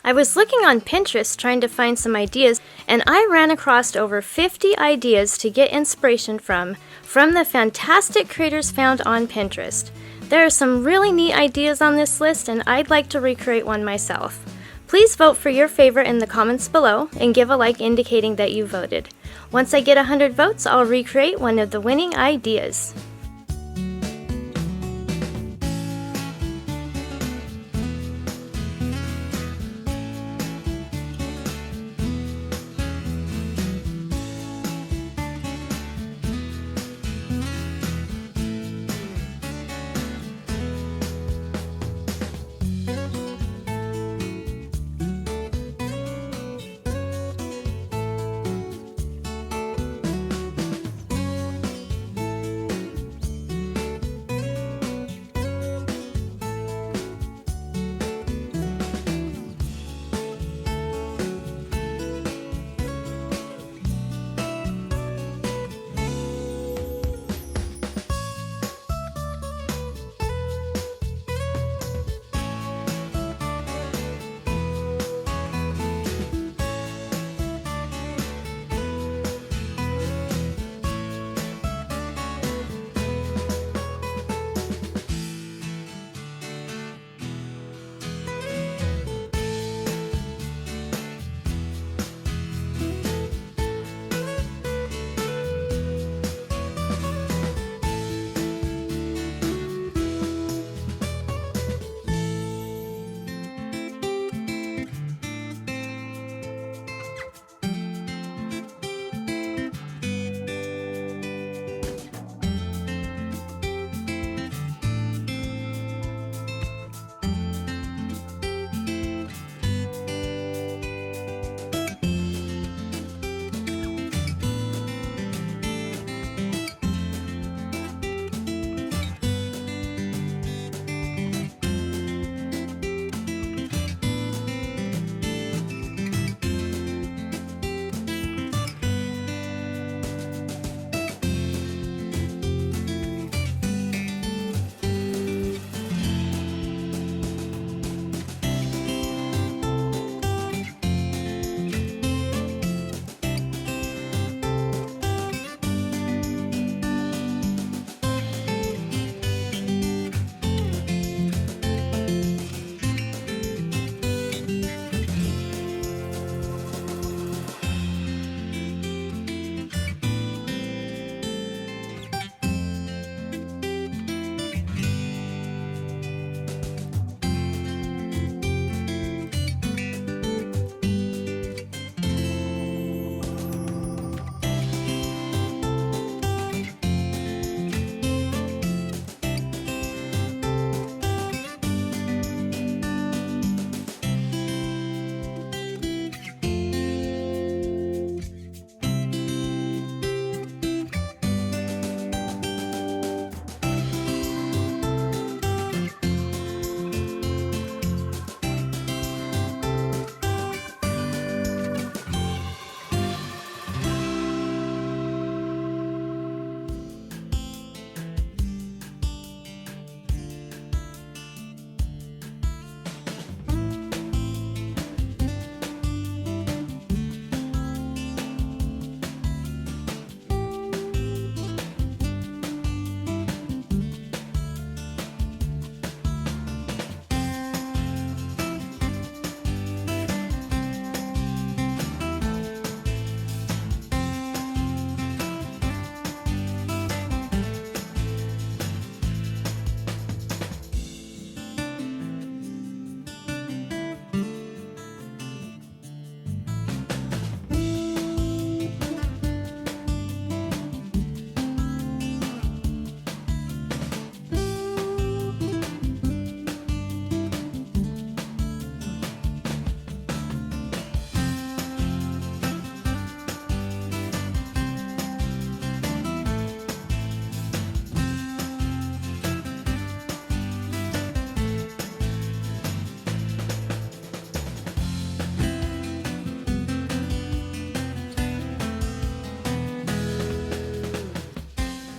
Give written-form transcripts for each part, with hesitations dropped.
I was looking on Pinterest trying to find some ideas, and I ran across over 50 ideas to get inspiration from the fantastic creators found on Pinterest. There are some really neat ideas on this list, and I'd like to recreate one myself. Please vote for your favorite in the comments below and give a like indicating that you voted. Once I get 100 votes, I'll recreate one of the winning ideas.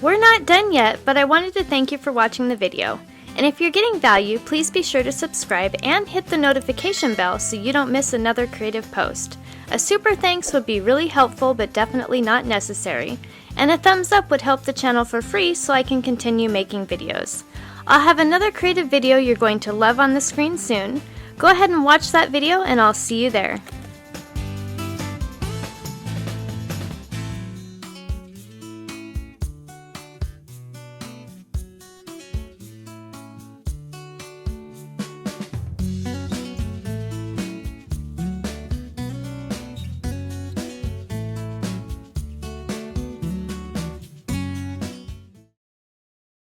We're not done yet, but I wanted to thank you for watching the video. And if you're getting value, please be sure to subscribe and hit the notification bell so you don't miss another creative post. A super thanks would be really helpful but definitely not necessary. And a thumbs up would help the channel for free so I can continue making videos. I'll have another creative video you're going to love on the screen soon. Go ahead and watch that video and I'll see you there.